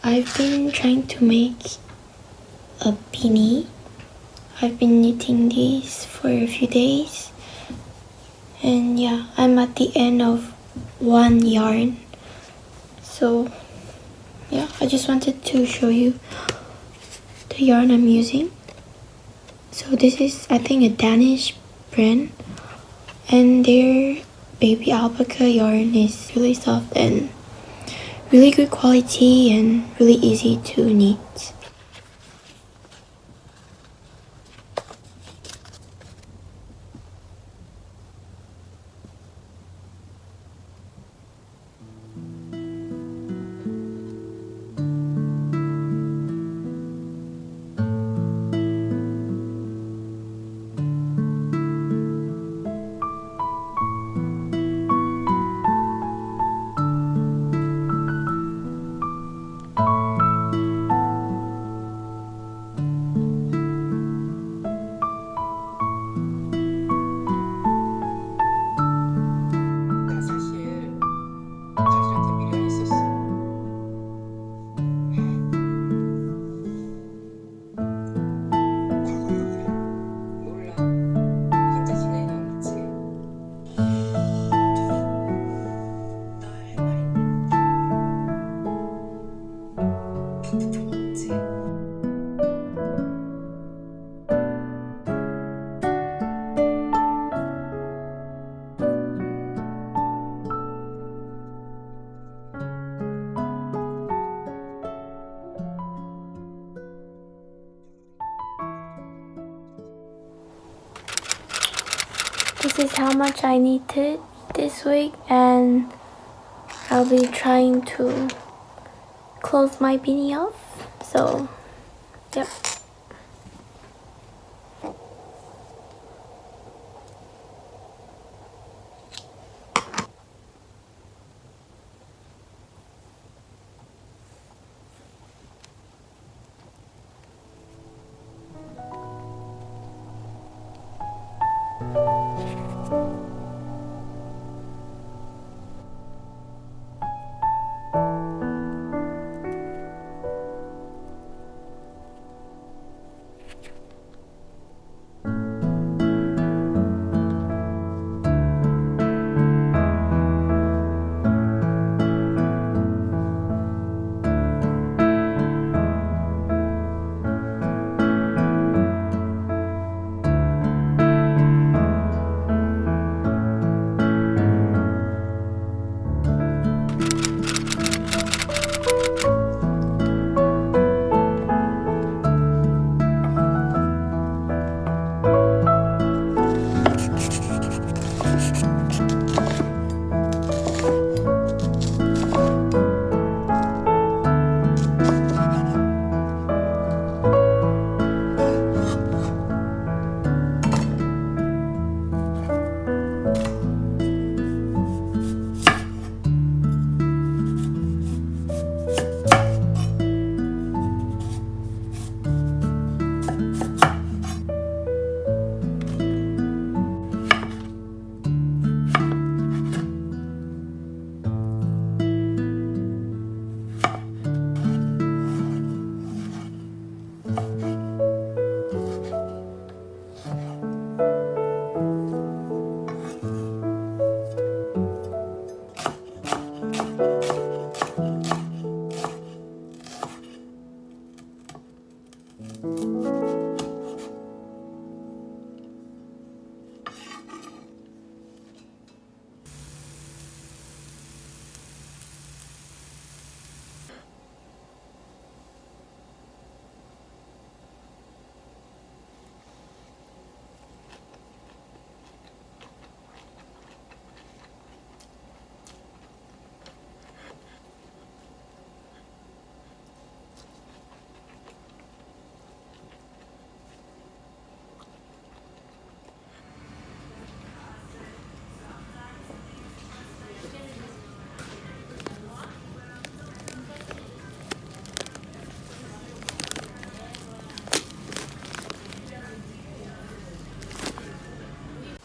I've been trying to make a beanie. I've been knitting these for a few days. And yeah, I'm at the end of one yarn. So yeah, I just wanted to show you the yarn I'm using. So this is, I think, a Danish brand. And their baby alpaca yarn is really soft and really good quality and really easy to knit. This is how much I knitted this week, and I'll be trying to close my beanie off. So, yep.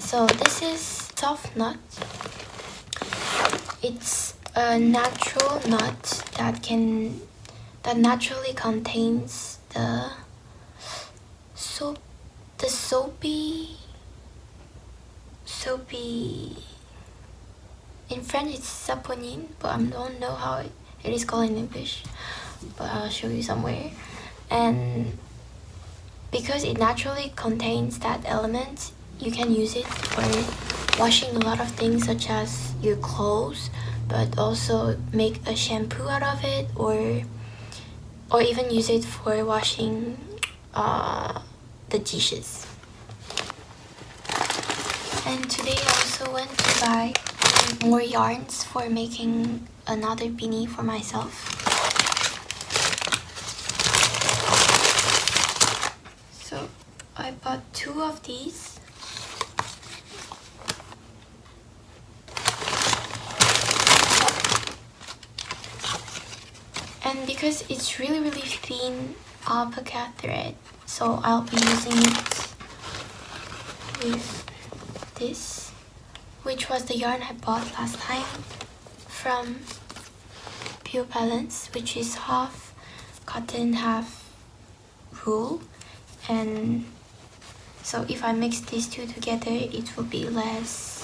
So this is softnut. It's a natural nut that that naturally contains the soapy, in French it's saponine, but I don't know how it is called in English, but I'll show you somewhere. And because it naturally contains that element, you can use it for washing a lot of things such as your clothes, but also make a shampoo out of it, or even use it for washing the dishes. And today I also went to buy more yarns for making another beanie for myself. So I bought 2 of these. And because it's really thin alpaca thread, so I'll be using it with this, which was the yarn I bought last time from Pure Balance, which is half cotton, half wool. And so if I mix these two together, it will be less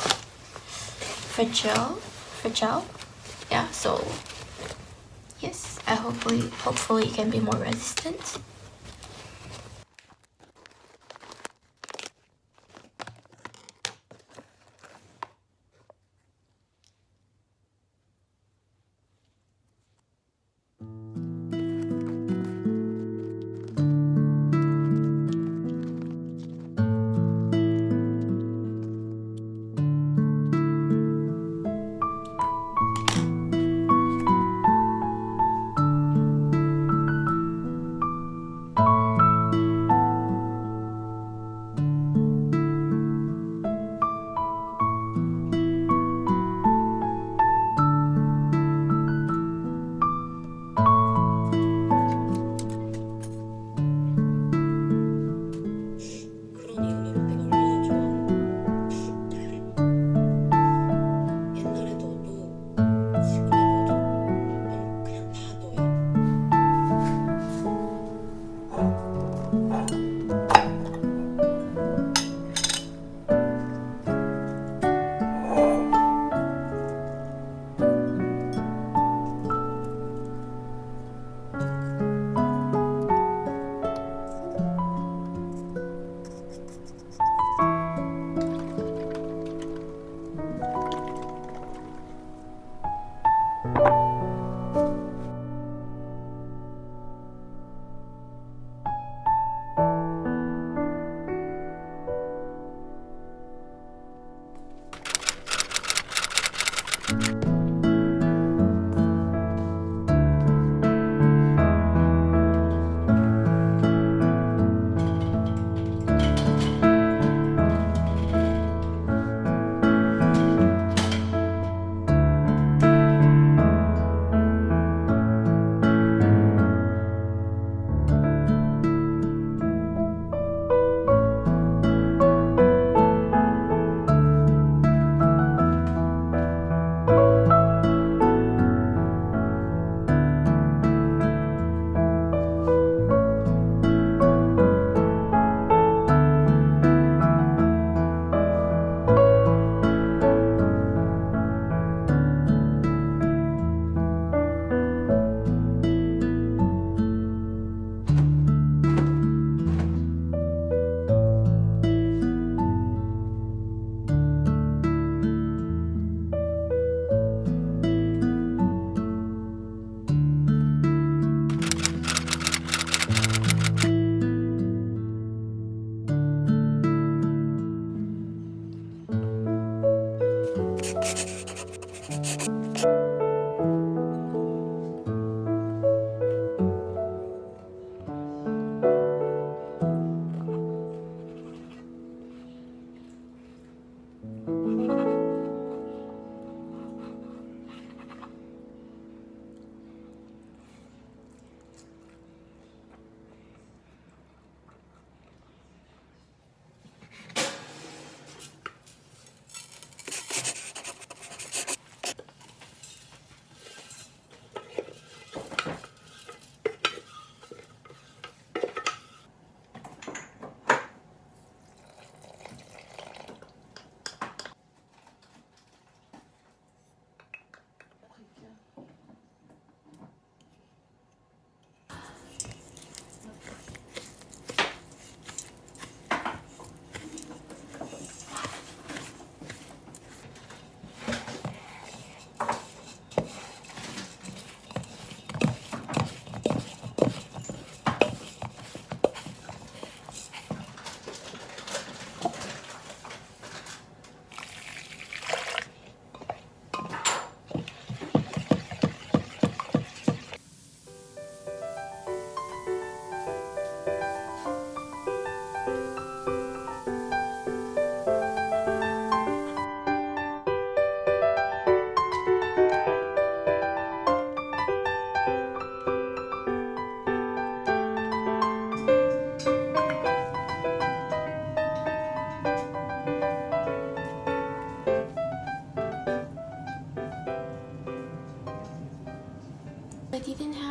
fragile. Yeah, so yes, I hopefully it can be more resistant.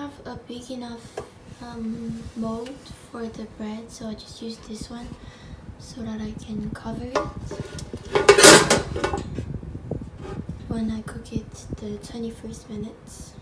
have a big enough mold for the bread, so I just use this one so that I can cover it when I cook it the 21st minutes.